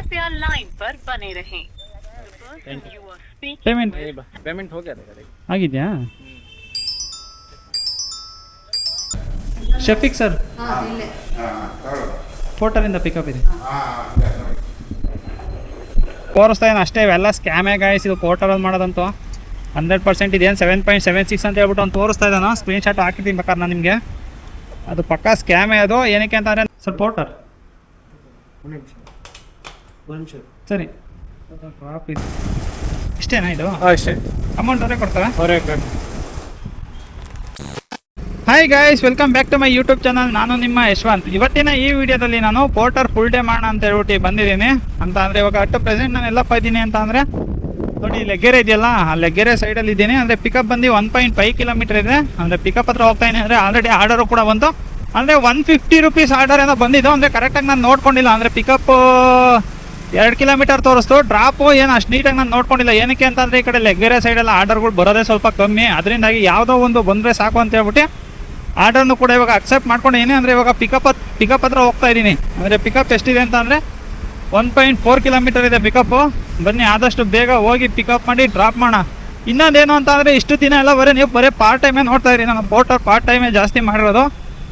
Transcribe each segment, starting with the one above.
कृपया लाइन पर बने रहें। ಪೇಮೆಂಟ್ ಪೇಮೆಂಟ್ ಹೋಗ್ಯಾರ ಆಗಿದೆಯಾ? ಶಫೀಕ್ ಸರ್, ಪೋರ್ಟರಿಂದ ಪಿಕಪ್ ಇದೆ. ತೋರಿಸ್ತಾ ಇದ್ದೀನಿ ಅಷ್ಟೇ, ಇವೆಲ್ಲ ಸ್ಕ್ಯಾಮೇ ಗಾಯ್ಸ್. ಇದು ಪೋರ್ಟರಲ್ಲಿ ಮಾಡೋದಂತೂ 100% ಇದೇನು 7.76 ಅಂತ ಹೇಳ್ಬಿಟ್ಟು ಅವ್ನು ತೋರಿಸ್ತಾ ಇದ್ದಾನು. ಸ್ಕ್ರೀನ್ಶಾಟ್ ಹಾಕಿದ್ದೀನಿ ಬೇಕಾದ್ರೆ ನಾನು ನಿಮಗೆ. ಅದು ಪಕ್ಕಾ ಸ್ಕ್ಯಾಮೇ. ಅದು ಏನಕ್ಕೆ ಅಂತಂದರೆ ಸರ್ ಪೋರ್ಟರ್ ಸರಿ ಡ್ರಾಪ್ ಇದು ಇಷ್ಟೇನಾ? ಇದು ಅಷ್ಟೇ. ಅಮೌಂಟ್ ಅವರೇ ಕೊಡ್ತಾರೆ? ಅವರೇ. Hi guys, welcome back to my YouTube channel. ನಾನು ನಿಮ್ಮ ಯಶವಂತ್. ಇವತ್ತಿನ ಈ ವಿಡಿಯೋದಲ್ಲಿ ನಾನು ಪೋರ್ಟರ್ ಫುಲ್ ಡೇ ಮಾಡೋಣ ಅಂತ ಹೇಳ್ಬಿಟ್ಟು ಬಂದಿದ್ದೀನಿ. ಅಂತ ಅಂದರೆ ಇವಾಗ ಅಟ್ ಪ್ರೆಸೆಂಟ್ ನಾನು ಎಲ್ಲಪ್ಪ ಇದ್ದೀನಿ ಅಂತ ಅಂದರೆ ನೋಡಿ, ಲೆಗ್ಗೆರೆ ಇದೆಯಲ್ಲ, ಆ ಲೆಗ್ಗೆರೆ ಸೈಡಲ್ಲಿ ಇದ್ದೀನಿ. ಅಂದರೆ ಪಿಕಪ್ ಬಂದು 1.5 ಕಿಲೋಮೀಟರ್ ಇದೆ. ಅಂದರೆ ಪಿಕಪ್ ಹತ್ರ ಹೋಗ್ತಾ ಇದ್ದೀನಿ. ಅಂದರೆ ಆಲ್ರೆಡಿ ಆರ್ಡರು ಕೂಡ ಬಂತು. ಅಂದರೆ 150 ರೂಪೀಸ್ ಆರ್ಡರ್ ಏನೋ ಬಂದಿದ್ದು. ಅಂದರೆ ಕರೆಕ್ಟಾಗಿ ನಾನು ನೋಡ್ಕೊಂಡಿಲ್ಲ. ಅಂದರೆ ಪಿಕಪ್ 2 ಕಿಲೋಮೀಟರ್ ತೋರಿಸ್ತು, ಡ್ರಾಪು ಏನು ಅಷ್ಟು ನೀಟಾಗಿ ನಾನು ನೋಡ್ಕೊಂಡಿಲ್ಲ. ಏನಕ್ಕೆ ಅಂತಂದರೆ ಈ ಕಡೆ ಲೆಗ್ಗೆರೆ ಸೈಡೆಲ್ಲ ಆರ್ಡರ್ಗಳು ಬರೋದೇ ಸ್ವಲ್ಪ ಕಮ್ಮಿ. ಅದರಿಂದಾಗಿ ಯಾವುದೋ ಒಂದು ಬಂದರೆ ಸಾಕು ಅಂತ ಹೇಳ್ಬಿಟ್ಟು ಆರ್ಡರ್ನು ಕೂಡ ಇವಾಗ ಅಕ್ಸೆಪ್ಟ್ ಮಾಡ್ಕೊಂಡಿದ್ದೀನಿ. ಅಂದರೆ ಇವಾಗ ಪಿಕಪ್ ಹತ್ರ ಹೋಗ್ತಾ ಇದ್ದೀನಿ. ಅಂದರೆ ಪಿಕಪ್ ಎಷ್ಟಿದೆ ಅಂತ ಅಂದರೆ 1.4 ಕಿಲೋಮೀಟರ್ ಇದೆ ಪಿಕಪ್ಪು. ಬನ್ನಿ ಆದಷ್ಟು ಬೇಗ ಹೋಗಿ ಪಿಕಪ್ ಮಾಡಿ ಡ್ರಾಪ್ ಮಾಡೋಣ. ಇನ್ನೊಂದೇನು ಅಂತ ಅಂದರೆ ಇಷ್ಟು ದಿನ ಎಲ್ಲ ನೀವು ಬರೀ ಪಾರ್ಟ್ ಟೈಮೇ ನೋಡ್ತಾ ಇದ್ದೀನಿ. ನಾನು ಪೋರ್ಟರ್ ಪಾರ್ಟ್ ಟೈಮೇ ಜಾಸ್ತಿ ಮಾಡಿರೋದು.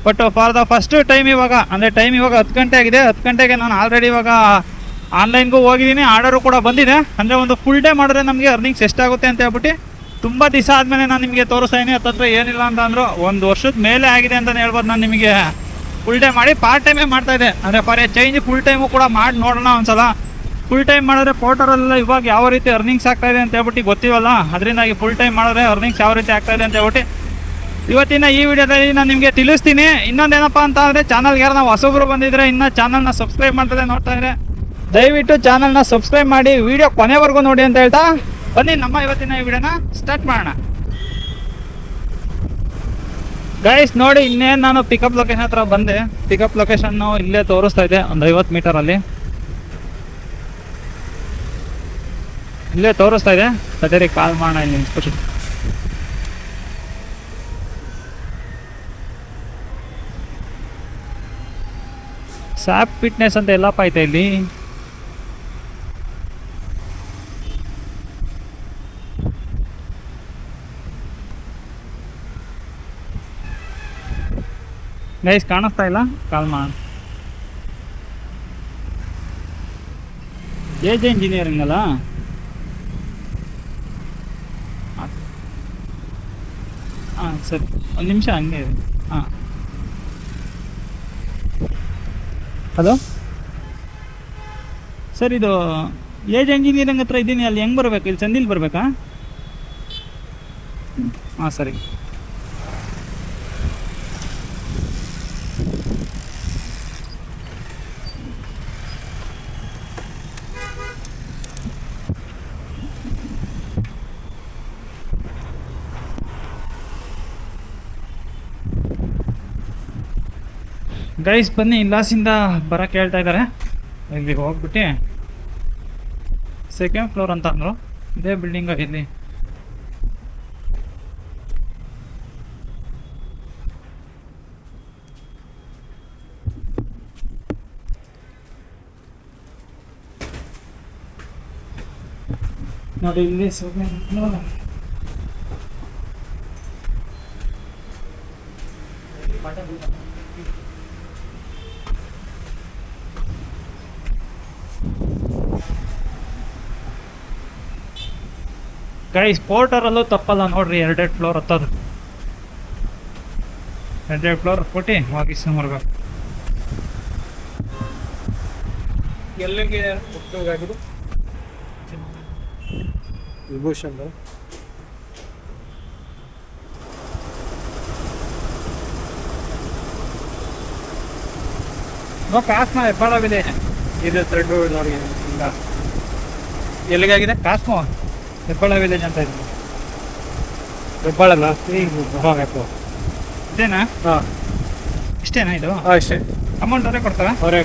But for the first time ಇವಾಗ ಅಂದರೆ ಟೈಮ್ ಇವಾಗ 10 ಗಂಟೆ ಆಗಿದೆ. 10 ಗಂಟೆಗೆ ನಾನು ಆಲ್ರೆಡಿ ಇವಾಗ ಆನ್ಲೈನ್ಗೂ ಹೋಗಿದ್ದೀನಿ, ಆರ್ಡರು ಕೂಡ ಬಂದಿದೆ. ಅಂದರೆ ಒಂದು ಫುಲ್ ಡೇ ಮಾಡಿದ್ರೆ ನಮಗೆ ಅರ್ನಿಂಗ್ಸ್ ಎಷ್ಟಾಗುತ್ತೆ ಅಂತ ಹೇಳ್ಬಿಟ್ಟು ತುಂಬ ದಿವಸ ಆದಮೇಲೆ ನಾನು ನಿಮಗೆ ತೋರಿಸ್ತಾ ಇದ್ದೀನಿ. ಹತ್ತತ್ರ ಏನಿಲ್ಲ ಅಂತಂದ್ರು 1 ವರ್ಷದ ಮೇಲೆ ಆಗಿದೆ ಅಂತಲೇ ಹೇಳ್ಬೋದು. ನಾನು ನಿಮಗೆ ಫುಲ್ ಡೇ ಮಾಡಿ ಪಾರ್ಟ್ ಟೈಮೇ ಮಾಡ್ತಾಯಿದ್ದೆ. ಅಂದರೆ for A change full time ಕೂಡ ಮಾಡಿ ನೋಡೋಣ ಒಂದ್ಸಲ. ಫುಲ್ ಟೈಮ್ ಮಾಡಿದ್ರೆ ಪೋರ್ಟರಲ್ಲ ಇವಾಗ ಯಾವ ರೀತಿ ಅರ್ನಿಂಗ್ಸ್ ಆಗ್ತಾಯಿದೆ ಅಂತ ಹೇಳ್ಬಿಟ್ಟು ಗೊತ್ತಿವಲ್ಲ. ಅದರಿಂದಾಗಿ ಫುಲ್ ಟೈಮ್ ಮಾಡಿದ್ರೆ ಅರ್ನಿಂಗ್ಸ್ ಯಾವ ರೀತಿ ಆಗ್ತಾಯಿದೆ ಅಂತ ಹೇಳ್ಬಿಟ್ಟು ಇವತ್ತಿನ ಈ ವಿಡಿಯೋದಲ್ಲಿ ನಾನು ನಿಮಗೆ ತಿಳಿಸ್ತೀನಿ. ಇನ್ನೊಂದೇನಪ್ಪ ಅಂತ ಅಂದರೆ ಚಾನಲ್ಗೆ ಯಾರು ನಾವು ಹೊಸಬ್ರು ಬಂದಿದ್ರೆ ಇನ್ನೂ ಚಾನಲ್ನ ಸಬ್ಸ್ಕ್ರೈಬ್ ಮಾಡ್ತಾರೆ ನೋಡ್ತಾ ಇದ್ರೆ ದಯವಿಟ್ಟು ಚಾನಲ್ನ ಸಬ್ಸ್ಕ್ರೈಬ್ ಮಾಡಿ ವಿಡಿಯೋ ಕೊನೆವರೆಗೂ ನೋಡಿ ಅಂತ ಹೇಳ್ತಾ ಬನ್ನಿ ನಮ್ಮ ಇವತ್ತಿನ ಈ ವಿಡಿಯೋನ ಸ್ಟಾರ್ಟ್ ಮಾಡೋಣ. ಗೈಸ್ ನೋಡಿ, ಇನ್ನೇನು ನಾನು ಪಿಕಪ್ ಲೊಕೇಶನ್ ಹತ್ರ ಬಂದೆ. ಪಿಕಪ್ ಲೊಕೇಶನ್ನು ಇಲ್ಲೇ ತೋರಿಸ್ತಾ ಇದೆ, ಒಂದು 50 ಮೀಟರಲ್ಲಿ ಇಲ್ಲೇ ತೋರಿಸ್ತಾ ಇದೆ. ಸದ್ಯಕ್ಕೆ ಕಾಲ್ ಮಾಡೋಣ ಇಲ್ಲಿ ನಿಂತ್ಬಿಟ್ಟು. ಸ್ಯಾಪ್ ಫಿಟ್ನೆಸ್ ಅಂತ ಎಲ್ಲಪ್ಪ ಐತೆ ಇಲ್ಲಿ. ಗೈಸ್ ಕಾಣಿಸ್ತಾ ಇಲ್ಲ, ಕಾಲ್ ಮಾಡೋಣ. ಏಜ್ ಇಂಜಿನಿಯರಿಂಗ್ ಅಲ್ಲ? ಹಾಂ ಸರಿ, ಒಂದು ನಿಮಿಷ ಹಂಗೆ ಇದೆ. ಹಾಂ ಹಲೋ ಸರ್, ಇದು ಏಜ್ ಇಂಜಿನಿಯರಿಂಗ್ ಹತ್ರ ಇದ್ದೀನಿ. ಅಲ್ಲಿ ಹೆಂಗೆ ಬರಬೇಕು? ಇಲ್ಲಿ ಸಂದಿಲ್ ಬರಬೇಕಾ? ಹಾಂ ಸರಿ. ಗೈಸ್ ಬನ್ನಿ, ಇಲ್ಲಾಸಿಂದ ಬರೋಕ್ಕೆ ಹೇಳ್ತಾ ಇದ್ದಾರೆ. ಇಲ್ಲಿ ಹೋಗ್ಬಿಟ್ಟು 2nd ಫ್ಲೋರ್ ಅಂತ ಅಂದರು. ಇದೇ ಬಿಲ್ಡಿಂಗ್ ಇಲ್ಲಿ. ನೋಡಿ ಇಲ್ಲಿ 2nd ಫ್ಲೋರ್. ಗೈಸ್ ಪೋರ್ಟರಲ್ಲೂ ತಪ್ಪಲ್ಲ ನೋಡ್ರಿ, 2 ಫ್ಲೋರ್ ಹತ್ತೋದು. 2 ಫ್ಲೋರ್ ಕೊಟ್ಟು ಹೋಗಿ ಸುಮಾರ್ಬೇಕು. ಎಲ್ಲಿಗೆ ಹೋಗೋದು? ವಿಭೂಷಣ್ ಕಾಸ್ಮೋ ಹೆಬ್ಬಾಳ ವಿಲೇಜ್ ಇದು ಥ್ರೆಡ್ ನೋಡಿ. ಎಲ್ಲಿಗಾಗಿದೆ? ಕಾಸ್ಮೋ ಹೆಬ್ಬಾಳ ವಿಲೇಜ್ ಅಂತ ಇದೆ. ಹೆಬ್ಬಾಳನ ಇದೇನಾ? ಹಾಂ ಇಷ್ಟೇನಾ ಇದು? ಅಷ್ಟೇ. ಅಮೌಂಟ್ ಅವರೇ ಕೊಡ್ತಾರಾ? ಅವರೇ.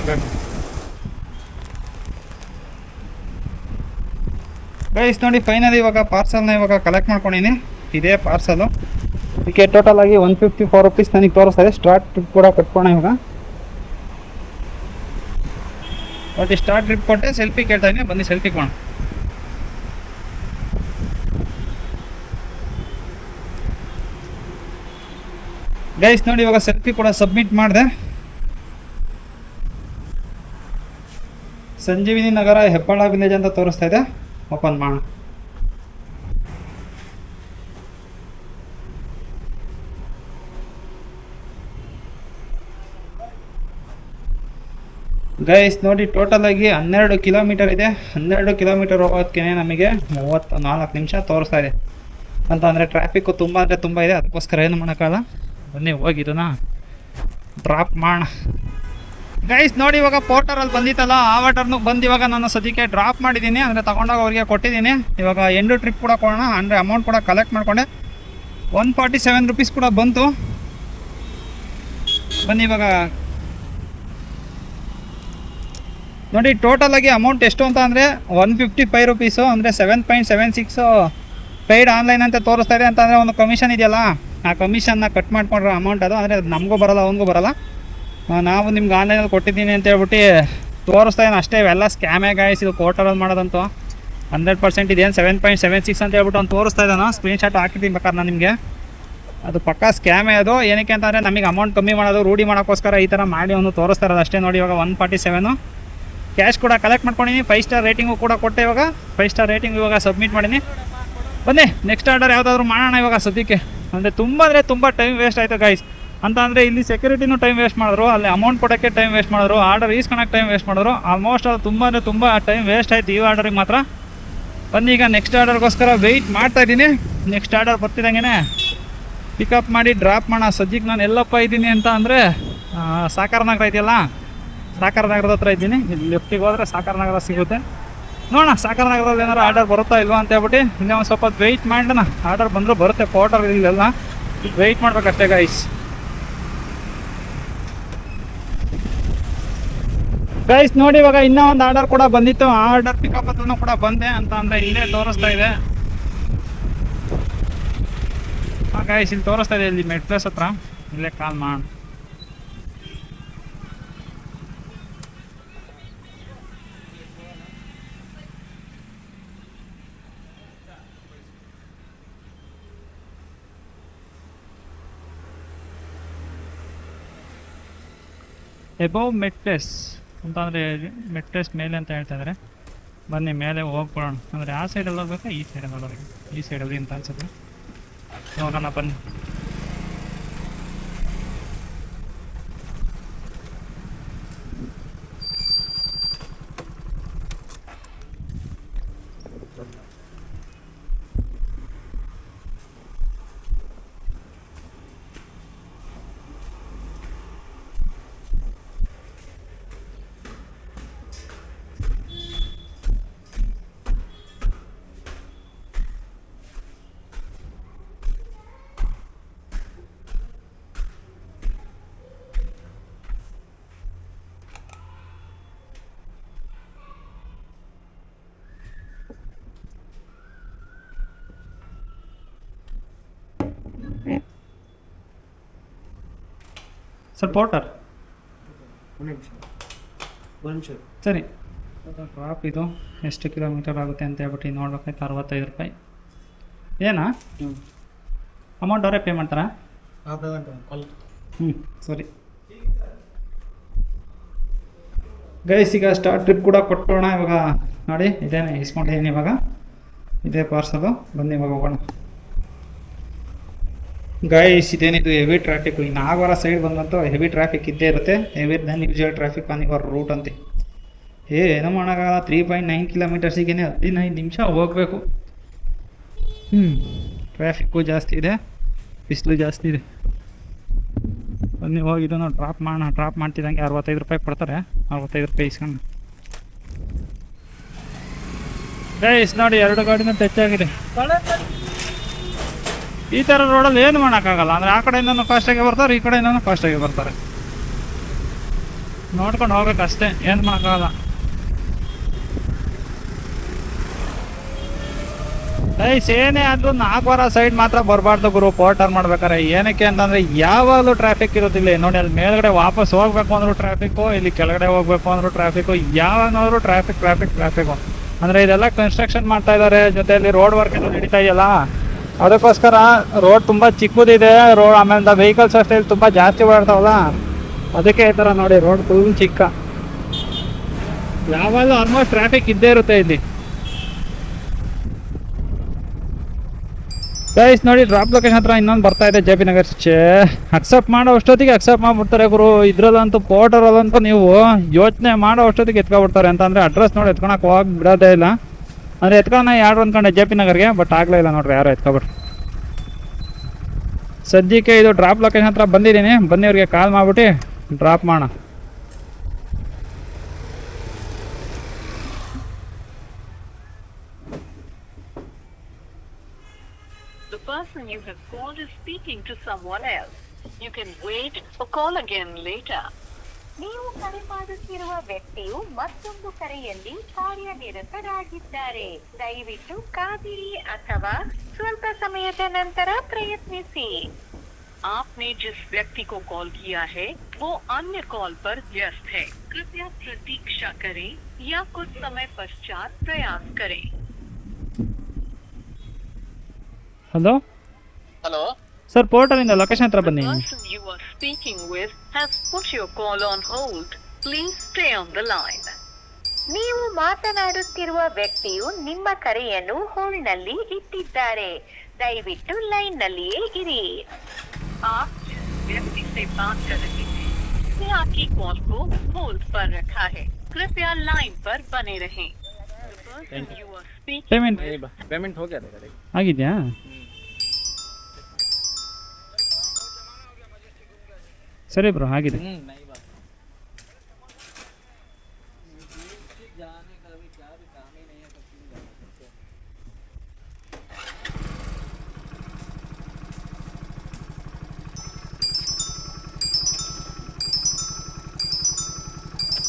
ಗೈಸ್ ನೋಡಿ, ಫೈನಲಿ ಇವಾಗ ಪಾರ್ಸಲ್ನ ಇವಾಗ ಕಲೆಕ್ಟ್ ಮಾಡ್ಕೊಂಡಿನಿ. ಇದೇ ಪಾರ್ಸಲು. ಇದಕ್ಕೆ ಟೋಟಲ್ ಆಗಿ 154 ರೂಪೀಸ್ ನನಗೆ ತೋರಿಸ್ತಾರೆ. ಸ್ಟಾರ್ಟ್ ಕೂಡ ಕಟ್ಕೋಣ ಇವಾಗ. ಮತ್ತೆ ಸ್ಟಾರ್ಟ್ ಟ್ರಿಪ್ ಕೊಟ್ಟೆ ಸೆಲ್ಫಿ ಕೇಳ್ತಾ ಇದೀನಿ, ಬನ್ನಿ ಸೆಲ್ಫಿ ಕೊಣ. ಗೈಸ್ ನೋಡಿ ಇವಾಗ ಸೆಲ್ಫಿ ಕೂಡ ಸಬ್ಮಿಟ್ ಮಾಡಿದೆ. ಸಂಜೀವಿನಿ ನಗರ ಹೆಬ್ಬಾಳ ವಿಲೇಜ್ ಅಂತ ತೋರಿಸ್ತಾ ಇದೆ. ಓಪನ್ ಮಾಡೋಣ. ಗೈಸ್ ನೋಡಿ ಟೋಟಲ್ ಆಗಿ 12 ಕಿಲೋಮೀಟರ್ ಇದೆ. 12 ಕಿಲೋಮೀಟರ್ ಹೋಗೋದಕ್ಕೆ ನಮಗೆ 34 ನಿಮಿಷ ತೋರಿಸ್ತಾ ಇದೆ. ಅಂತ ಅಂದರೆ ಟ್ರಾಫಿಕ್ಕು ತುಂಬ ಅಂದರೆ ತುಂಬ ಇದೆ, ಅದಕ್ಕೋಸ್ಕರ ಏನು ಮಾಡೋಕ್ಕಾಗಲ್ಲ. ಬನ್ನಿ ಹೋಗಿದ್ದನ್ನ ಡ್ರಾಪ್ ಮಾಡೋಣ. ಗೈಸ್ ನೋಡಿ ಇವಾಗ ಪೋರ್ಟರಲ್ಲಿ ಬಂದಿತ್ತಲ್ಲ, ಆ ವಾಟರ್ನು ಬಂದು ಇವಾಗ ನಾನು ಸದ್ಯಕ್ಕೆ ಡ್ರಾಪ್ ಮಾಡಿದ್ದೀನಿ, ಅಂದರೆ ತಗೊಂಡೋಗಿ ಅವ್ರಿಗೆ ಕೊಟ್ಟಿದ್ದೀನಿ. ಇವಾಗ ಎಂಡು ಟ್ರಿಪ್ ಕೂಡ ಕೊಡೋಣ, ಅಂದರೆ ಅಮೌಂಟ್ ಕೂಡ ಕಲೆಕ್ಟ್ ಮಾಡಿಕೊಂಡೆ. 147 ರುಪೀಸ್ ಕೂಡ ಬಂತು. ಬನ್ನಿ ಇವಾಗ ನೋಡಿ ಟೋಟಲ್ ಆಗಿ ಅಮೌಂಟ್ ಎಷ್ಟು ಅಂತ ಅಂದರೆ 155 ರುಪೀಸು, ಅಂದರೆ 7.76 ಪೇಯ್ಡ್ ಆನ್ಲೈನ್ ಅಂತ ತೋರಿಸ್ತಾ ಇದೆ. ಅಂತಂದರೆ ಒಂದು ಕಮಿಷನ್ ಇದೆಯಲ್ಲ, ಆ ಕಮಿಷನ್ನ ಕಟ್ ಮಾಡ್ಕೊಂಡ್ರೆ ಅಮೌಂಟ್ ಅದು, ಅಂದರೆ ನಮಗೂ ಬರೋಲ್ಲ ಅವನಿಗೂ ಬರೋಲ್ಲ. ನಾವು ನಿಮ್ಗೆ ಆನ್ಲೈನಲ್ಲಿ ಕೊಟ್ಟಿದ್ದೀನಿ ಅಂತ ಹೇಳ್ಬಿಟ್ಟು ತೋರಿಸ್ತಾ ಇದ್ದೀನಿ ಅಷ್ಟೇ. ಇವೆಲ್ಲ ಸ್ಕ್ಯಾಮೇ ಗಾಯ್ಸ್, ಇದು ಪೋರ್ಟರಲ್ಲಿ ಮಾಡೋದಂತೂ 100% ಇದೇನು 7.76 ಅಂತ ಹೇಳ್ಬಿಟ್ಟು ಅವ್ನು ತೋರಿಸ್ತಾ ಇದ್ದಾನೆ. ಸ್ಕ್ರೀನ್ಶಾಟ್ ಹಾಕಿದ್ದೀನಿ ಬೇಕಾದ್ರೆ ನಾನು ನಿಮಗೆ. ಅದು ಪಕ್ಕಾ ಸ್ಕ್ಯಾಮೇ ಅದು. ಏನಕ್ಕೆ ಅಂತಂದರೆ ನಮಗೆ ಅಮೌಂಟ್ ಕಮ್ಮಿ ಮಾಡೋದು ರೂಢಿ ಮಾಡೋಕ್ಕೋಸ್ಕರ ಈ ಥರ ಮಾಡಿ ಅವನು ತೋರಿಸ್ತಾ ಇರೋದು ಅಷ್ಟೇ. ನೋಡಿ ಇವಾಗ 147 ಕ್ಯಾಶ್ ಕೂಡ ಕಲೆಕ್ಟ್ ಮಾಡ್ಕೊಂಡಿನಿ. 5 ಸ್ಟಾರ್ ರೇಟಿಂಗು ಕೂಡ ಕೊಟ್ಟೆ. ಇವಾಗ 5 ಸ್ಟಾರ್ ರೇಟಿಂಗ್ ಇವಾಗ ಸಬ್ಮಿಟ್ ಮಾಡೀನಿ. ಬನ್ನಿ ನೆಕ್ಸ್ಟ್ ಆರ್ಡರ್ ಯಾವುದಾದ್ರೂ ಮಾಡೋಣ ಇವಾಗ ಸದ್ಯಕ್ಕೆ. ಅಂದರೆ ತುಂಬ ಟೈಮ್ ವೇಸ್ಟ್ ಆಯಿತು ಗೈಸ್. ಅಂತ ಅಂದರೆ ಇಲ್ಲಿ ಸೆಕ್ಯೂರಿಟಿನೂ ಟೈಮ್ ವೇಸ್ಟ್ ಮಾಡಿದ್ರು, ಅಲ್ಲಿ ಅಮೌಂಟ್ ಕೊಡೋಕ್ಕೆ ಟೈಮ್ ವೇಸ್ಟ್ ಮಾಡಿದ್ರು, ಆರ್ಡರ್ ಈಸ್ಕೊಳಕ್ಕೆ ಟೈಮ್ ವೇಸ್ಟ್ ಮಾಡಿದ್ರು. ಆಲ್ಮೋಸ್ಟ್ ಅದು ತುಂಬ ಟೈಮ್ ವೇಸ್ಟ್ ಆಯಿತು ಈ ಆರ್ಡರಿಗೆ ಮಾತ್ರ. ಬನ್ನಿ ಈಗ ನೆಕ್ಸ್ಟ್ ಆರ್ಡರ್ಗೋಸ್ಕರ ವೆಯ್ಟ್ ಮಾಡ್ತಾಯಿದ್ದೀನಿ. ನೆಕ್ಸ್ಟ್ ಆರ್ಡರ್ ಬರ್ತಿದ್ದಂಗೆ ಪಿಕಪ್ ಮಾಡಿ ಡ್ರಾಪ್ ಮಾಡೋಣ. ಸದ್ಯಕ್ಕೆ ನಾನು ಎಲ್ಲಪ್ಪ ಇದ್ದೀನಿ ಅಂತ ಅಂದರೆ ಸಾಕಾರ ನಗರ ಇದೆಯಲ್ಲ, ಸಾಕಾರ ನಗರದ ಹತ್ರ ಇದ್ದೀನಿ. ಇಲ್ಲಿ ಲೆಫ್ಟಿಗೆ ಹೋದರೆ ಸಾಕಾರ ನಗರ ಸಿಗುತ್ತೆ. ನೋಡೋಣ ಸಾಕಾರ ನಗರದಲ್ಲಿ ಏನಾರು ಆರ್ಡರ್ ಬರುತ್ತಾ ಇಲ್ವಾ ಅಂತ ಹೇಳ್ಬಿಟ್ಟು ಇನ್ನೇ ಒಂದು ಸ್ವಲ್ಪ ವೆಯ್ಟ್ ಮಾಡೋಣ. ಆರ್ಡರ್ ಬಂದರೂ ಬರುತ್ತೆ, ಪೋರ್ಟರ್ ಇಲ್ಲೆಲ್ಲ ವೆಯ್ಟ್ ಮಾಡ್ಬೇಕಷ್ಟೇ ಗೈಸ್. ಗೈಸ್ ನೋಡಿ ಇವಾಗ ಇನ್ನೂ ಒಂದು ಆರ್ಡರ್ ಕೂಡ ಬಂದಿತ್ತು. ಆ ಆರ್ಡರ್ ಪಿಕಪ್ ಹತ್ರನೂ ಕೂಡ ಬಂದೆ. ಅಂತ ಅಂದರೆ ಇಲ್ಲೇ ತೋರಿಸ್ತಾ ಇದೆ. ಹಾಂ ಗೈಸ್ ಇಲ್ಲಿ ತೋರಿಸ್ತಾ ಇದೆ, ಇಲ್ಲಿ ಮೆಡ್ ಪ್ಲೇಸ್ ಹತ್ರ. ಇಲ್ಲೇ ಕಾಲ್ ಮಾಡೋಣ. ಎಬವ್ ಮೆಡ್ ಪ್ಲೇಸ್ ಅಂತಂದರೆ ಮೆಡ್ ಪ್ಲೇಸ್ ಮೇಲೆ ಅಂತ ಹೇಳ್ತಾ ಇದ್ದಾರೆ. ಬನ್ನಿ ಮೇಲೆ ಹೋಗ್ಬಿಡೋಣ. ಅಂದರೆ ಆ ಸೈಡಲ್ಲಿ ಹೋಗ್ಬೇಕಾ ಈ ಸೈಡಲ್ಲಿ ಹೋಗ್ಬೇಕು? ಈ ಸೈಡಲ್ಲಿ ಅಂತ ಅನ್ಸುತ್ತೆ. ನೋಡೋಣ ಬನ್ನಿ. ಸರ್ ಪೋರ್ಟರ್ ಸರಿ. ಡ್ರಾಪ್ ಇದು ಎಷ್ಟು ಕಿಲೋಮೀಟರ್ ಆಗುತ್ತೆ ಅಂತ ಹೇಳ್ಬಿಟ್ಟು ನೋಡ್ಬೇಕಾಯ್ತು. 65 ರೂಪಾಯಿ. ಏನಾ ಅಮೌಂಟ್ ಅವರೇ ಪೇ ಮಾಡ್ತಾರಾ? ಸರಿ ಗೈಸ್ ಈಗ ಸ್ಟಾರ್ಟ್ ಟ್ರಿಪ್ ಕೂಡ ಕೊಟ್ಟೋಣ. ಇವಾಗ ನೋಡಿ ಇದೇನೆ ಇಸ್ಕೊಂಡಿದ್ದೀನಿ. ಇವಾಗ ಇದೇ ಪಾರ್ಸಲು. ಬನ್ನಿ ಇವಾಗ ಹೋಗೋಣ ಗೈಸ್. ಇದೇನಿದು ಹೆವಿ ಟ್ರಾಫಿಕ್. ಈ ನಾಗವಾರ ಸೈಡ್ ಬಂದಂತೂ ಹೆವಿ ಟ್ರಾಫಿಕ್ ಇದ್ದೇ ಇರುತ್ತೆ. Heavy then usual traffic on your route ಅಂತೆ. ಏನೋ ಮಾಡೋಕ್ಕಾಗಲ್ಲ. 3.9 ಕಿಲೋಮೀಟರ್ಸಿಗೆ 15 ನಿಮಿಷ ಹೋಗಬೇಕು. ಟ್ರಾಫಿಕ್ಕು ಜಾಸ್ತಿ ಇದೆ, ಬಿಸಿಲು ಜಾಸ್ತಿ ಇದೆ. ಬನ್ನಿ ಹೋಗಿ ಇದನ್ನು ಡ್ರಾಪ್ ಮಾಡೋಣ. ಡ್ರಾಪ್ ಮಾಡ್ತಿದ್ದಂಗೆ 65 ರೂಪಾಯಿ ಕೊಡ್ತಾರೆ. 65 ರೂಪಾಯಿ ಇಸ್ಕೊಂಡು ಗೈಸ್ ನೋಡಿ 2 ಗಾಡಿನೂ ಟಚ್ ಆಗಿದೆ. ಈ ಥರ ರೋಡಲ್ಲಿ ಏನು ಮಾಡೋಕ್ಕಾಗಲ್ಲ. ಅಂದರೆ ಆ ಕಡೆಯಿಂದನೂ ಫಾಸ್ಟಾಗಿ ಬರ್ತಾರೆ, ಈ ಕಡೆಯಿಂದನೂ ಫಾಸ್ಟಾಗಿ ಬರ್ತಾರೆ. ನೋಡ್ಕೊಂಡು ಹೋಗ್ಬೇಕಷ್ಟೇ, ಏನು ಮಾಡೋಕ್ಕಾಗಲ್ಲ. ಏನೇ ಆದ್ರೂ 4 ವಾರ ಸೈಡ್ ಮಾತ್ರ ಬರಬಾರ್ದು ಗುರು ಪೋರ್ಟರ್ ಮಾಡ್ಬೇಕಾರೆ. ಏನಕ್ಕೆ ಅಂತಂದ್ರೆ ಯಾವಾಗಲೂ ಟ್ರಾಫಿಕ್ ಇರುತ್ತಿಲ್ಲ ನೋಡಿ. ಅಲ್ಲಿ ಮೇಲ್ಗಡೆ ವಾಪಸ್ ಹೋಗ್ಬೇಕು ಅಂದ್ರೂ ಟ್ರಾಫಿಕ್ಕು, ಇಲ್ಲಿ ಕೆಳಗಡೆ ಹೋಗ್ಬೇಕು ಅಂದ್ರೂ ಟ್ರಾಫಿಕ್ಕು, ಯಾವಾಗ ನೋಡ್ರು ಟ್ರಾಫಿಕ್ಕು. ಅಂದ್ರೆ ಇದೆಲ್ಲ ಕನ್ಸ್ಟ್ರಕ್ಷನ್ ಮಾಡ್ತಾ ಇದ್ದಾರೆ, ಜೊತೆಯಲ್ಲಿ ರೋಡ್ ವರ್ಕ್ ಎಲ್ಲ ನಡೀತಾ ಇದೆಯಲ್ಲ, ಅದಕ್ಕೋಸ್ಕರ ರೋಡ್ ತುಂಬಾ ಚಿಕ್ಕದಿದೆ. ರೋಡ್ ಆಮೇಲೆ ವೆಹಿಕಲ್ಸ್ ಅಷ್ಟೇ ಇಲ್ಲಿ ತುಂಬಾ ಜಾಸ್ತಿ ಓಡಾಡ್ತಾವಲ್ಲ, ಅದಕ್ಕೆ ಈ ತರ ನೋಡಿ ರೋಡ್ ಫುಲ್ ಚಿಕ್ಕ. ಯಾವಾಗಲೂ ಆಲ್ಮೋಸ್ಟ್ ಟ್ರಾಫಿಕ್ ಇದ್ದೇ ಇರುತ್ತೆ ಇಲ್ಲಿ. ಗೈಸ್ ನೋಡಿ ಡ್ರಾಪ್ ಲೊಕೇಶನ್ ಹತ್ರ ಇನ್ನೊಂದು ಬರ್ತಾ ಇದೆ JP ನಗರ್. ಅಕ್ಸೆಪ್ಟ್ ಮಾಡೋ ಅಷ್ಟೊತ್ತಿಗೆ ಅಕ್ಸೆಪ್ಟ್ ಮಾಡ್ಬಿಡ್ತಾರೆ ಗುರು. ಇದ್ರಲ್ಲಂತೂ ಪೋರ್ಟರಲ್ಲಂತೂ ನೀವು ಯೋಚನೆ ಮಾಡೋ ಅಷ್ಟೊತ್ತಿಗೆ ಎತ್ಕೊಬಿಡ್ತಾರೆ. ಅಂತಂದರೆ ಅಡ್ರೆಸ್ ನೋಡಿ ಎತ್ಕೊಳಕ್ಕೆ ಹೋಗಿ ಬಿಡೋದೇ ಇಲ್ಲ. ಅಂದರೆ ಎತ್ಕೊಂಡು ಯಾರು ಅಂದ್ಕೊಂಡೆ JP ನಗರ್ಗೆ, ಬಟ್ ಆಗಲೇ ಇಲ್ಲ ನೋಡ್ರಿ, ಯಾರು ಎತ್ಕೊಬಿಟ್ರು. ಸದ್ಯಕ್ಕೆ ಇದು ಡ್ರಾಪ್ ಲೊಕೇಶನ್ ಹತ್ರ ಬಂದಿದ್ದೀನಿ, ಬನ್ನಿ ಅವ್ರಿಗೆ ಕಾಲ್ ಮಾಡಿಬಿಟ್ಟು ಡ್ರಾಪ್ ಮಾಡೋಣ. The person you have called is speaking to someone else. You can wait or call again later. ನೀವು ಕರೆ ಮಾಡುತ್ತಿರುವ ವ್ಯಕ್ತಿಯು ಮತ್ತೊಂದು ಕರೆಯಲ್ಲಿ ಕಾರ್ಯನಿರತರಾಗಿದ್ದಾರೆ. ದಯವಿಟ್ಟು ಕಾದಿರಿ ಅಥವಾ ಸ್ವಲ್ಪ ಸಮಯದ ನಂತರ ಪ್ರಯತ್ನಿಸಿ. आपने जिस व्यक्ति को कॉल किया है वो अन्य कॉल पर व्यस्त है. कृपया प्रतीक्षा करें या कुछ समय पश्चात प्रयास करें. ಹಲೋ ಹಲೋ ಸರ್, ಪೋರ್ಟರಿಂದ ಲೊಕೇಶನ್ ಹತ್ರ ಬನ್ನಿ. The person you are speaking with has put your call on hold. Please stay on the line. ನೀವು ಮಾತನಾಡುತ್ತಿರುವ ವ್ಯಕ್ತಿಯು ನಿಮ್ಮ ಕರೆಯನ್ನು ಹೋಲ್ಡ್ನಲ್ಲಿ ಇಟ್ಟಿದ್ದಾರೆ. ದಯವಿಟ್ಟು ಲೈನ್ನಲ್ಲಿಯೇ ಇರಿ. आप जिस व्यक्ति से बात कर रहे हैं उसने आपकी कॉल को होल्ड पर रखा है. कृपया लाइन पर बने रहें. The person you are speaking payment हो गया था गाड़ी. ಆಗಿದೆಯಾ? ಸರಿ ಬ್ರೋ, ಆಗಿದೆ.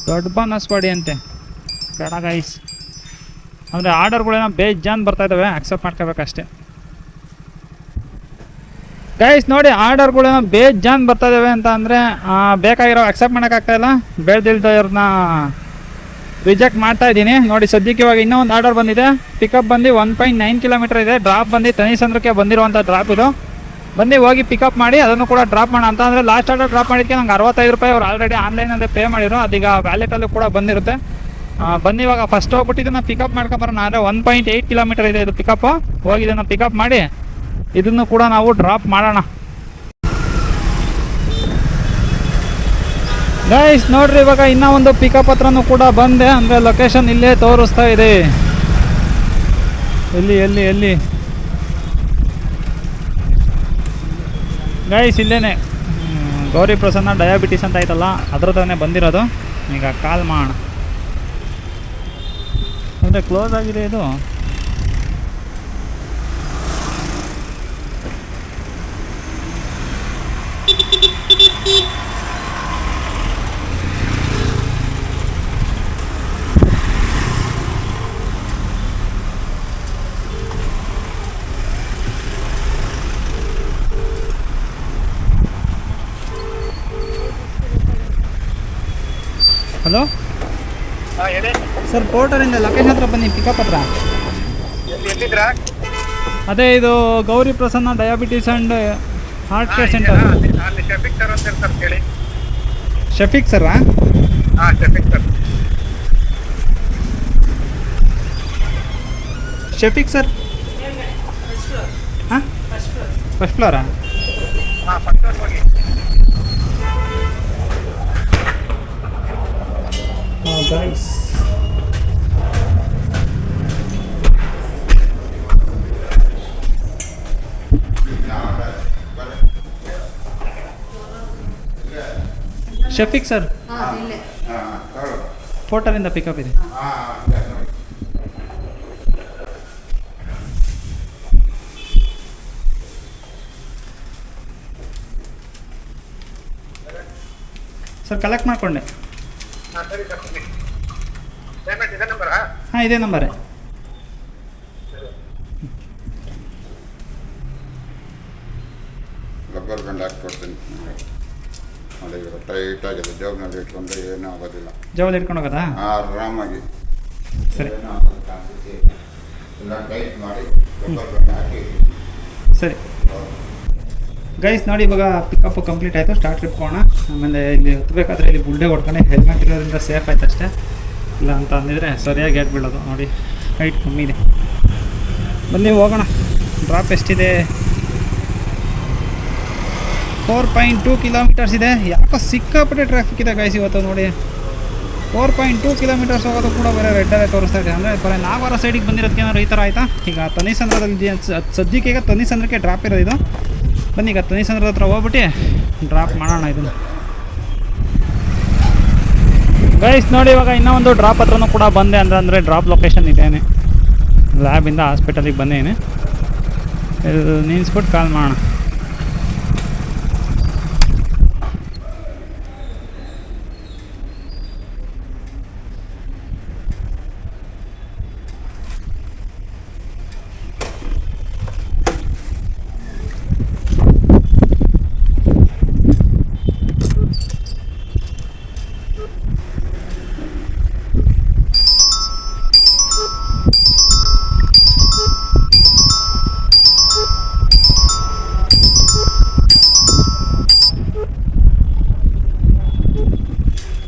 ದೊಡ್ಡ ಬನಸ್ವಾಡಿ ಅಂತೆ ಬೇಡ ಗೈಸ್. ಅಂದರೆ ಆರ್ಡರ್ಗಳೇನೋ ಬೇಜಾನ್ ಬರ್ತಾ ಇದ್ದಾವೆ, ಅಕ್ಸೆಪ್ಟ್ ಮಾಡ್ಕೋಬೇಕಷ್ಟೇ ಗೈಸ್. ನೋಡಿ ಆರ್ಡರ್ಗಳೇನೋ ಬೇಜಾನ್ ಬರ್ತಾ ಇದ್ದಾವೆ ಅಂತ ಅಂದರೆ ಬೇಕಾಗಿರೋ ಅಕ್ಸೆಪ್ಟ್ ಮಾಡೋಕ್ಕಾಗ್ತಾಯಿಲ್ಲ. ಬೇಡ್ದಿಲ್ದವ್ರನ್ನ ರಿಜೆಕ್ಟ್ ಮಾಡ್ತಾ ಇದ್ದೀನಿ ನೋಡಿ. ಸದ್ಯಕ್ಕೆ ಇವಾಗ ಇನ್ನೂ ಒಂದು ಆರ್ಡರ್ ಬಂದಿದೆ. ಪಿಕಪ್ ಬಂದು 1.9 ಕಿಲೋಮೀಟರ್ ಇದೆ. ಡ್ರಾಪ್ ಬಂದು ತನಿಸಂದ್ರಕ್ಕೆ ಬಂದಿರುವಂಥ ಡ್ರಾಪ್ ಇದು. ಬಂದು ಹೋಗಿ ಪಿಕಪ್ ಮಾಡಿ ಅದನ್ನು ಕೂಡ ಡ್ರಾಪ್ ಮಾಡೋಣ ಅಂತ. ಅಂದರೆ ಲಾಸ್ಟ್ ಆರ್ಡರ್ ಡ್ರಾಪ್ ಮಾಡಿದ್ದಕ್ಕೆ ನಂಗೆ 65 ರೂಪಾಯಿ ಅವ್ರು ಆಲ್ರೆಡಿ ಆನ್ಲೈನಲ್ಲಿ ಪೇ ಮಾಡಿರೋ, ಅದೀಗ ವ್ಯಾಲೆಟಲ್ಲೂ ಕೂಡ ಬಂದಿರುತ್ತೆ. ಬನ್ನಿ ಇವಾಗ ಫಸ್ಟ್ ಹೋಗ್ಬಿಟ್ಟು ಇದನ್ನು ಪಿಕಪ್ ಮಾಡ್ಕೊಂಬರೋಣ. ಅಂದರೆ 1.8 ಕಿಲೋಮೀಟರ್ ಇದೆ ಇದು ಪಿಕಪ್ಪು. ಹೋಗಿ ಇದನ್ನು ಪಿಕಪ್ ಮಾಡಿ ಇದನ್ನು ಕೂಡ ನಾವು ಡ್ರಾಪ್ ಮಾಡೋಣ ಗೈಸ್. ನೋಡ್ರಿ ಇವಾಗ ಇನ್ನೂ ಒಂದು ಪಿಕಪ್ ಹತ್ರನೂ ಕೂಡ ಬಂದೆ. ಅಂದರೆ ಲೊಕೇಶನ್ ಇಲ್ಲೇ ತೋರಿಸ್ತಾ ಇದೆ. ಎಲ್ಲಿ ಗೈಸ್ ಇಲ್ಲೇನೆ ಗೌರಿ ಪ್ರಸನ್ನ ಡಯಾಬಿಟಿಸ್ ಅಂತ ಆಯ್ತಲ್ಲ, ಅದ್ರ ತಾನೇ ಬಂದಿರೋದು. ಈಗ ಕಾಲ್ ಮಾಡೋಣ. ಅಂದರೆ ಕ್ಲೋಸ್ ಆಗಿದೆ ಇದು. ಹಲೋ ಸರ್, ಪೋರ್ಟರಿಂದ ಲೊಕೇಶನ್ ಹತ್ರ ಬನ್ನಿ, ಪಿಕಪ್ ಹತ್ರ. ಅದೇ ಇದು Gauri Prasanna diabetes and heart care centre. Shafiq sir ಅಂತ ಸರ್ ಹೇಳಿ. ಶಫೀಕ್ ಸರಾ? ಹಾಂ, ಶಫೀಕ್ ಸರ್. ಶಫೀಕ್ ಸರ್ ಹಾಂ, ಫಸ್ಟ್ ಫ್ಲೋರಾ? ಹಾಂ, ಫಸ್ಟ್ ಫ್ಲೋರ್ ಹೋಗಿ. ಗೈಸ್ ಶಫೀಕ್ ಸರ್, ಪೋರ್ಟರಿಂದ ಪಿಕಪ್ ಇದೆ. ಸರ್ ಕಲೆಕ್ಟ್ ಮಾಡಿಕೊಂಡೆ. ಹಾಂ, ಸರಿ ಸರ್. ಪೇಮೆಂಟ್ ಇದೇ ನಂಬರಾ? ಹಾಂ, ಇದೇ ನಂಬರೇ. ಫಿಟ್ ಆಗಿದೆ, ಜೋಬ್ನಲ್ಲಿ ಇಟ್ಕೊಂಡ್ರೆ ಏನೂ ಆಗೋದಿಲ್ಲ. ಜವಾಬ್ ಇಟ್ಕೊಂಡು ಹೋಗೋದಾ? ಆರಾಮಾಗಿ ಸರಿ ಏನೂ ಆಗೋದು ಚಾನ್ಸಸ್ ಇಲ್ಲ. ಎಲ್ಲ ಟೈಟ್ ಮಾಡಿ ಹಾಕಿ. ಸರಿ ಗೈಸ್ ನೋಡಿ, ಇವಾಗ ಪಿಕಪ್ ಕಂಪ್ಲೀಟ್ ಆಯಿತು. ಸ್ಟಾರ್ಟ್ ಟ್ರಿಪ್ ಹೋಗೋಣ. ಆಮೇಲೆ ಇಲ್ಲಿ ಹತ್ತಬೇಕಾದ್ರೆ ಇಲ್ಲಿ ಬುಲ್ಡೆ ಹೊಡ್ಕೊಂಡು ಹೆಲ್ಮೆಟ್ ಇರೋದ್ರಿಂದ ಸೇಫ್ ಆಯ್ತು ಅಷ್ಟೇ. ಇಲ್ಲ ಅಂತ ಅಂದಿದ್ರೆ ಸರಿಯಾಗಿ ಏಟ್ ಬೀಳೋದು. ನೋಡಿ ಹೈಟ್ ಕಮ್ಮಿ ಇದೆ. ಬನ್ನಿ ಹೋಗೋಣ. ಡ್ರಾಪ್ ಎಷ್ಟಿದೆ? 4.2 ಕಿಲೋಮೀಟರ್ಸ್ ಇದೆ. ಯಾಕೋ ಸಿಕ್ಕಾಪಟ್ಟೆ ಟ್ರಾಫಿಕ್ ಇದೆ ಗೈಸ್ ಇವತ್ತು. ನೋಡಿ 4.2 ಕಿಲೋಮೀಟರ್ಸ್ ಹೋಗೋದು ಕೂಡ ಬರೀ ರೆಡ್ಡಲ್ಲೇ ತೋರಿಸ್ತಾ ಇದೆ. ಅಂದರೆ ಬರೀ ನಾಗವಾರ ಸೈಡಿಗೆ ಬಂದಿರೋದಕ್ಕೆ ಏನಾದ್ರು ಈ ಥರ ಆಯಿತಾ? ಈಗ ತನಿಸಂದ್ರದಲ್ಲಿ ಸದ್ಯಕ್ಕೆ ಈಗ ತನಿಸಂದ್ರಕ್ಕೆ ಡ್ರಾಪ್ ಇರೋದು ಇದು. ಬನ್ನಿ ಈಗ ತನಿಸಂದ್ರದ ಹತ್ರ ಹೋಗ್ಬಿಟ್ಟು ಡ್ರಾಪ್ ಮಾಡೋಣ ಇದನ್ನು. ಗೈಸ್ ನೋಡಿ, ಇವಾಗ ಇನ್ನೂ ಒಂದು ಡ್ರಾಪ್ ಹತ್ರನೂ ಕೂಡ ಬಂದೆ. ಅಂದರೆ ಡ್ರಾಪ್ ಲೊಕೇಶನ್ ಇದ್ದೇನೆ. ಲ್ಯಾಬಿಂದ ಹಾಸ್ಪಿಟಲಿಗೆ ಬಂದೇನೆ. ನಿನ್ಸ್ಬಿಟ್ಟು ಕಾಲ್ ಮಾಡೋಣ.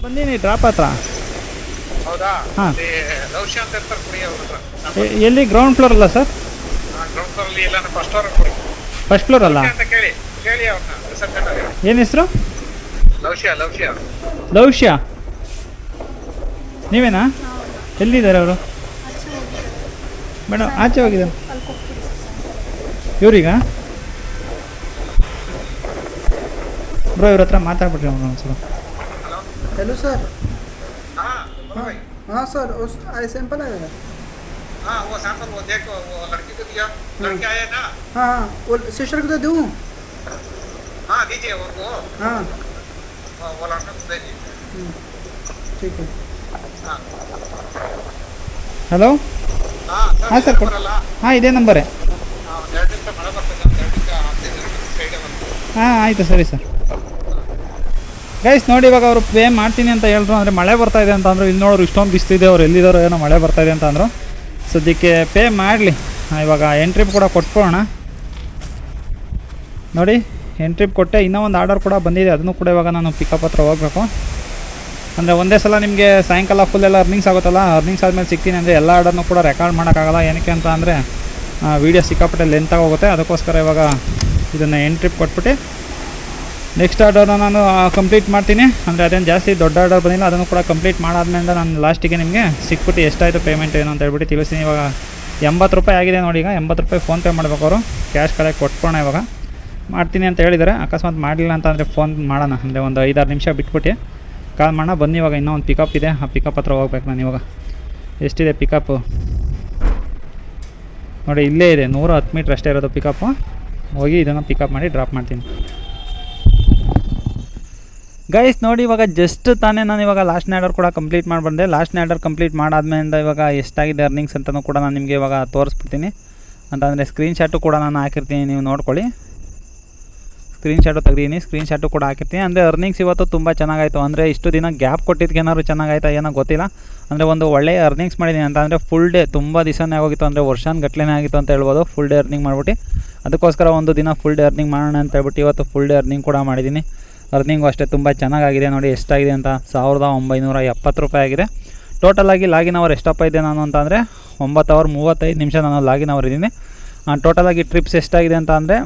ಬಂದೀನಿ ಡ್ರಾಪ್ ಹತ್ರ. ಹೌದಾ? ಹಾ. ಲೌಶ್ಯ ಅಂತ ಇರ್ತಾರೆ, ಕುಡಿ ಅವ್ರ ಹತ್ರ. ಎಲ್ಲಿ? ಗ್ರೌಂಡ್ ಫ್ಲೋರ್ ಅಲ್ಲ ಸರ್? ಗ್ರೌಂಡ್ ಫ್ಲೋರ್ ಅಲ್ಲಿ ಇಲ್ಲ, ಫಸ್ಟ್ ಫ್ಲೋರ್ ಕೊಡಿ. ಫಸ್ಟ್ ಫ್ಲೋರ್ ಅಲ್ಲ? ಅಂತ ಕೇಳಿ ಅವ್ರನ್ನ ರಿಸೆಪ್ಷನ್ ಅಲ್ಲಿ. ಏನು ಹೆಸರು? ಲೌಶ್ಯ. ಲೌಶ್ಯ ನೀವೇನಾ? ಎಲ್ಲಿದ್ದಾರೆ ಅವರು? ಮೇಡಮ್ ಆಚೆ ಹೋಗಿದ್ದಾರೆ. ಇವ್ರೀಗ ಬ್ರೋ ಇವ್ರ ಹತ್ರ ಮಾತಾಡ್ಬಿಟ್ರಿ ಅವ್ರು ಒಂದ್ಸಲ. Hello sir. हाँ भाई। हाँ सर, उस आई सैंपल आया है। हाँ वो सैंपल वो देखो, वो लड़की को दिया, लड़की आया ना? हाँ हाँ, वो सिस्टर को तो दूँ? हाँ दीजिए वो। हाँ वो लड़का को दीजिए। ठीक है। हाँ ಹಲೋ. हाँ ಹಾಂ ಸರ್ ಕೊಡಿ. ಹಾಂ ಇದೇ ನಂಬರೇ. हाँ 2 दिन से मಳೆ ಬರ್ತದೆ, 2 दिन ಫ್ರೈಡೆ ಬರ್ತದೆ. ಹಾಂ ಆಯಿತು ಸರಿ ಸರ್. ಗೈಸ್ ನೋಡಿ, ಇವಾಗ ಅವರು ಪೇ ಮಾಡ್ತೀನಿ ಅಂತ ಹೇಳಿದ್ರು. ಅಂದರೆ ಮಳೆ ಬರ್ತಾಯಿದೆ ಅಂತ ಅಂದರು. ಇಲ್ಲಿ ನೋಡ್ರು ಇಷ್ಟೊಂದು ಬಿಸ್ತಿದೆ, ಅವ್ರು ಎಲ್ಲಿದ್ದಾರೋ ಏನೋ ಮಳೆ ಬರ್ತಾಯಿದೆ ಅಂತ ಅಂದರು. ಸದ್ಯಕ್ಕೆ ಪೇ ಮಾಡಲಿ. ಇವಾಗ ಎಂಟ್ರಿಪ್ ಕೂಡ ಕೊಟ್ಕೊಳ್ಳೋಣ. ನೋಡಿ ಎಂಟ್ರಿಪ್ ಕೊಟ್ಟೆ. ಇನ್ನೂ ಒಂದು ಆರ್ಡರ್ ಕೂಡ ಬಂದಿದೆ, ಅದನ್ನು ಕೂಡ ಇವಾಗ ನಾನು ಪಿಕಪ್ ಹತ್ರ ಹೋಗಬೇಕು. ಅಂದರೆ ಒಂದೇ ಸಲ ನಿಮಗೆ ಸಾಯಂಕಾಲ ಫುಲ್ ಎಲ್ಲ ಅರ್ನಿಂಗ್ಸ್ ಆಗುತ್ತಲ್ಲ, ಅರ್ನಿಂಗ್ಸ್ ಆದಮೇಲೆ ಸಿಗ್ತೀನಿ ಅಂದರೆ ಎಲ್ಲ ಆರ್ಡರ್ನೂ ಕೂಡ ರೆಕಾರ್ಡ್ ಮಾಡೋಕ್ಕಾಗಲ್ಲ. ಏನಕ್ಕೆ ಅಂತ ಅಂದರೆ ವೀಡಿಯೋ ಸಿಕ್ಕಾಪಟ್ಟೆ ಲೆಂತ್ ಆಗೋಗುತ್ತೆ. ಅದಕ್ಕೋಸ್ಕರ ಇವಾಗ ಇದನ್ನು ಎಂಟ್ರಿಪ್ ಕೊಟ್ಬಿಟ್ಟು ನೆಕ್ಸ್ಟ್ ಆರ್ಡರ್ನ ನಾನು ಕಂಪ್ಲೀಟ್ ಮಾಡ್ತೀನಿ. ಅಂದರೆ ಅದೇನು ಜಾಸ್ತಿ ದೊಡ್ಡ ಆರ್ಡರ್ ಬಂದಿಲ್ಲ, ಅದನ್ನು ಕೂಡ ಕಂಪ್ಲೀಟ್ ಮಾಡಾದ್ಮೇಲೆ ನಾನು ಲಾಸ್ಟಿಗೆ ನಿಮಗೆ ಸಿಕ್ಬಿಟ್ಟು ಎಷ್ಟಾಯಿತು ಪೇಮೆಂಟ್ ಏನು ಅಂತ ಹೇಳ್ಬಿಟ್ಟು ತಿಳಿಸ್ತೀನಿ. ಇವಾಗ 80 ರೂಪಾಯಿ ಆಗಿದೆ ನೋಡಿ. ಈಗ 80 ರೂಪಾಯಿ ಫೋನ್ಪೇ ಮಾಡಬೇಕು. ಅವರು ಕ್ಯಾಶ್ ಕಡೆ ಕೊಟ್ಕೋಣ. ಇವಾಗ ಮಾಡ್ತೀನಿ ಅಂತ ಹೇಳಿದ್ದಾರೆ. ಅಕಸ್ಮಾತ್ ಮಾಡಲಿಲ್ಲ ಅಂತ ಅಂದರೆ ಫೋನ್ ಮಾಡೋಣ. ಅಂದರೆ ಒಂದು 5-6 ನಿಮಿಷ ಬಿಟ್ಬಿಟ್ಟು ಕಾಲ್ ಮಾಡೋಣ. ಬನ್ನಿ, ಇವಾಗ ಇನ್ನೂ ಒಂದು ಪಿಕಪ್ ಇದೆ, ಆ ಪಿಕಪ್ ಹತ್ರ ಹೋಗ್ಬೇಕು ನಾನು. ಇವಾಗ ಎಷ್ಟಿದೆ ಪಿಕಪ್ಪು ನೋಡಿ, ಇಲ್ಲೇ ಇದೆ. 110 ಮೀಟ್ರ್ ಅಷ್ಟೇ ಇರೋದು ಪಿಕಪ್ಪು. ಹೋಗಿ ಇದನ್ನು ಪಿಕಪ್ ಮಾಡಿ ಡ್ರಾಪ್ ಮಾಡ್ತೀನಿ. ಗೈಸ್ ನೋಡಿ, ಇವಾಗ ಜಸ್ಟ್ ತಾನೇ ನಾನು ಇವಾಗ ಲಾಸ್ಟ್ನೇ ಆರ್ಡರ್ ಕೂಡ ಕಂಪ್ಲೀಟ್ ಮಾಡಿ ಬಂದೆ. ಲಾಸ್ಟ್ನೇ ಆರ್ಡರ್ ಕಂಪ್ಲೀಟ್ ಮಾಡಾದ್ಮೇಲೆ ಇವಾಗ ಎಷ್ಟಾಗಿದೆ ಅರ್ನಿಂಗ್ಸ್ ಅಂತಲೂ ಕೂಡ ನಾನು ನಿಮಗೆ ಇವಾಗ ತೋರಿಸ್ಬಿಡ್ತೀನಿ. ಅಂತಂದರೆ ಸ್ಕ್ರೀನ್ಶಾಟು ಕೂಡ ನಾನು ಹಾಕಿರ್ತೀನಿ, ನೀವು ನೋಡ್ಕೊಳ್ಳಿ. ಸ್ಕ್ರೀನ್ಶಾಟು ತೆಗ್ದೀನಿ, ಸ್ಕ್ರೀನ್ಶಾಟು ಕೂಡ ಹಾಕಿರ್ತೀನಿ. ಅಂದರೆ ಅರ್ನಿಂಗ್ಸ್ ಇವತ್ತು ತುಂಬ ಚೆನ್ನಾಗಾಯಿತು. ಅಂದರೆ ಇಷ್ಟು ದಿನ ಗ್ಯಾಪ್ ಕೊಟ್ಟಿದ್ದಕ್ಕೆ ಏನಾದ್ರು ಚೆನ್ನಾಗಾಯ್ತಾ ಏನೋ ಗೊತ್ತಿಲ್ಲ. ಅಂದರೆ ಒಂದು ಒಳ್ಳೆಯ ಅರ್ನಿಂಗ್ಸ್ ಮಾಡಿದ್ದೀನಿ. ಅಂತ ಅಂದರೆ ಫುಲ್ ಡೇ ತುಂಬ ದಿವಸನೇ ಆಗೋಗಿತ್ತು, ಅಂದರೆ ವರ್ಷಾನುಗಟ್ಲೆನೇ ಆಗಿತ್ತು ಅಂತ ಹೇಳ್ಬೋದು. ಫುಲ್ ಡೇ ಅರ್ನಿಂಗ್ ಮಾಡಿಬಿಟ್ಟು ಅದಕ್ಕೋಸ್ಕರ ಒಂದು ದಿನ ಫುಲ್ ಡೇ ಅರ್ನಿಂಗ್ ಮಾಡೋಣ ಅಂತ ಹೇಳ್ಬಿಟ್ಟು ಇವತ್ತು ಫುಲ್ ಡೇ ಅರ್ನಿಂಗ್ ಕೂಡ ಮಾಡಿದ್ದೀನಿ. ಅರ್ನಿಂಗು ಅಷ್ಟೇ ತುಂಬ ಚೆನ್ನಾಗಾಗಿದೆ. ನೋಡಿ ಎಷ್ಟಾಗಿದೆ ಅಂತ, 1970 ರೂಪಾಯಿ ಆಗಿದೆ. ಟೋಟಲಾಗಿ ಲಾಗಿನ್ ಅವರ್ ಎಷ್ಟಪ್ಪ ಇದೆ ನಾನು ಅಂತ ಅಂದರೆ 9 ಅವರ್ 35 ನಿಮಿಷ ನಾನು ಲಾಗಿನ್ ಅವರ್ ಇದ್ದೀನಿ. ಟೋಟಲಾಗಿ ಟ್ರಿಪ್ಸ್ ಎಷ್ಟಾಗಿದೆ ಅಂತ ಅಂದರೆ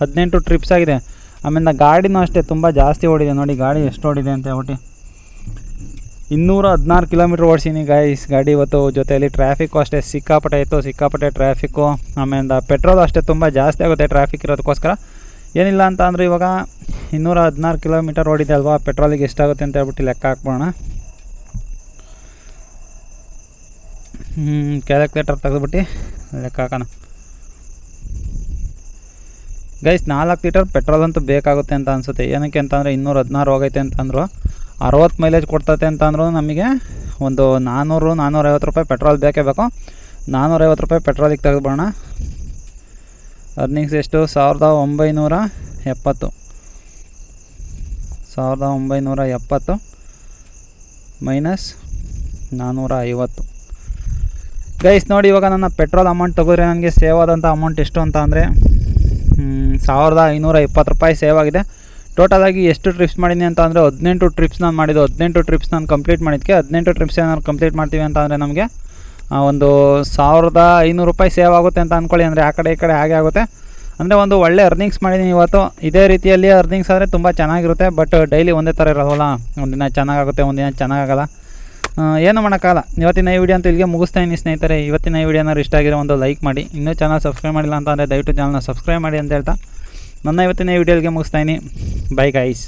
18 ಟ್ರಿಪ್ಸ್ ಆಗಿದೆ. ಆಮೇಲೆ ಗಾಡಿನೂ ಅಷ್ಟೇ ತುಂಬ ಜಾಸ್ತಿ ಓಡಿದೆ. ನೋಡಿ ಗಾಡಿ ಎಷ್ಟು ಓಡಿದೆ ಅಂತ ಹೇಳ್ಬಿಟ್ಟು 216 ಕಿಲೋಮೀಟ್ರ್ ಓಡಿಸೀನಿ ಗೈಸ್ ಗಾಡಿ ಇವತ್ತು. ಜೊತೆಯಲ್ಲಿ ಟ್ರಾಫಿಕ್ಕು ಅಷ್ಟೇ ಸಿಕ್ಕಾಪಟ್ಟೆ ಇತ್ತು, ಸಿಕ್ಕಾಪಟ್ಟೆ ಟ್ರಾಫಿಕ್ಕು. ಆಮೇಲೆ ಪೆಟ್ರೋಲ್ ಅಷ್ಟೇ ತುಂಬ ಜಾಸ್ತಿ ಆಗುತ್ತೆ ಟ್ರಾಫಿಕ್ ಇರೋದಕ್ಕೋಸ್ಕರ. ಏನಿಲ್ಲ ಅಂತ ಅಂದರೆ ಇವಾಗ 216 ಕಿಲೋಮೀಟರ್ ಓಡಿದೆ ಅಲ್ವಾ, ಪೆಟ್ರೋಲಿಗೆ ಎಷ್ಟಾಗುತ್ತೆ ಅಂತ ಹೇಳ್ಬಿಟ್ಟು ಲೆಕ್ಕ ಹಾಕ್ಬೋಣ. ಕ್ಯಾಲ್ಕುಲೇಟರ್ ತೆಗೆದುಬಿಟ್ಟು ಲೆಕ್ಕ ಹಾಕೋಣ ಗೈಸ್. 4 ಲೀಟರ್ ಪೆಟ್ರೋಲ್ ಅಂತೂ ಬೇಕಾಗುತ್ತೆ ಅಂತ ಅನಿಸುತ್ತೆ. ಏನಕ್ಕೆ ಅಂತಂದರೆ 216 ಹೋಗೈತೆ ಅಂತಂದರು, 60 ಮೈಲೇಜ್ ಕೊಡ್ತೈತೆ ಅಂತಂದ್ರೂ ನಮಗೆ ಒಂದು 400-450 ರೂಪಾಯಿ ಪೆಟ್ರೋಲ್ ಬೇಕೇ ಬೇಕು. 450 ರೂಪಾಯಿ ಪೆಟ್ರೋಲಿಗೆ ತೆಗೆದುಬೋಣ. ಅರ್ನಿಂಗ್ಸ್ ಎಷ್ಟು? 1970. 1970 ಮೈನಸ್ 450. ಗೈಸ್ ನೋಡಿ, ಇವಾಗ ನನ್ನ ಪೆಟ್ರೋಲ್ ಅಮೌಂಟ್ ತೆಗೆದ್ರೆ ನನಗೆ ಸೇವ್ ಆದಂಥ ಅಮೌಂಟ್ ಎಷ್ಟು ಅಂತ ಅಂದರೆ 1520 ರೂಪಾಯಿ ಸೇವ್ ಆಗಿದೆ. ಟೋಟಲಾಗಿ ಎಷ್ಟು ಟ್ರಿಪ್ಸ್ ಮಾಡಿದ್ದೀನಿ ಅಂತ ಅಂದರೆ 18 ಟ್ರಿಪ್ಸ್ ನಾನು ಮಾಡಿದ್ದು. 18 ಟ್ರಿಪ್ಸ್ ನಾನು ಕಂಪ್ಲೀಟ್ ಮಾಡಿದ್ದಕ್ಕೆ 18 ಟ್ರಿಪ್ಸ್ ಏನಾದ್ರು ಕಂಪ್ಲೀಟ್ ಮಾಡ್ತೀವಿ ಅಂತ ಅಂದರೆ ನಮಗೆ ಒಂದು 1500 ರೂಪಾಯಿ ಸೇವ್ ಆಗುತ್ತೆ ಅಂತ ಅಂದ್ಕೊಳ್ಳಿ. ಅಂದರೆ ಆ ಕಡೆ ಈ ಕಡೆ ಹಾಗೆ ಆಗುತ್ತೆ. ಅಂದರೆ ಒಂದು ಒಳ್ಳೆ ಅರ್ನಿಂಗ್ಸ್ ಮಾಡಿದ್ದೀನಿ ಇವತ್ತು. ಇದೇ ರೀತಿಯಲ್ಲಿ ಅರ್ನಿಂಗ್ಸ್ ಆದರೆ ತುಂಬ ಚೆನ್ನಾಗಿರುತ್ತೆ. ಬಟ್ ಡೈಲಿ ಒಂದೇ ಥರ ಇರೋಲ್ಲ. ಒಂದಿನ ಚೆನ್ನಾಗಾಗುತ್ತೆ, ಒಂದಿನ ಚೆನ್ನಾಗಾಗಲ್ಲ. ಏನು ಮಾಡೋಕ್ಕಾಗಲ್ಲ. ಇವತ್ತಿನ ಈ ವಿಡಿಯೋ ಅಂತ ಇಲ್ಲಿಗೆ ಮುಗಿಸ್ತಾ ಇದ್ದೀನಿ ಸ್ನೇಹಿತರೆ. ಇವತ್ತಿನ ಈ ವಿಡಿಯೋ ಏನಾದ್ರು ಇಷ್ಟ ಆಗಿರೋ ಒಂದು ಲೈಕ್ ಮಾಡಿ. ಇನ್ನೂ ಚಾನಲ್ ಸಬ್ಸ್ಕ್ರೈಬ್ ಮಾಡಿಲ್ಲ ಅಂತ ಅಂದರೆ ದಯವಿಟ್ಟು ಚಾನಲ್ನ ಸಬ್ಸ್ಕ್ರೈಬ್ ಮಾಡಿ ಅಂತ ಹೇಳ್ತಾ ನನ್ನ ಇವತ್ತಿನ ಈ ವಿಡಿಯೋಗೆ ಮುಗಿಸ್ತಾ ಇದ್ದೀನಿ. Bye guys.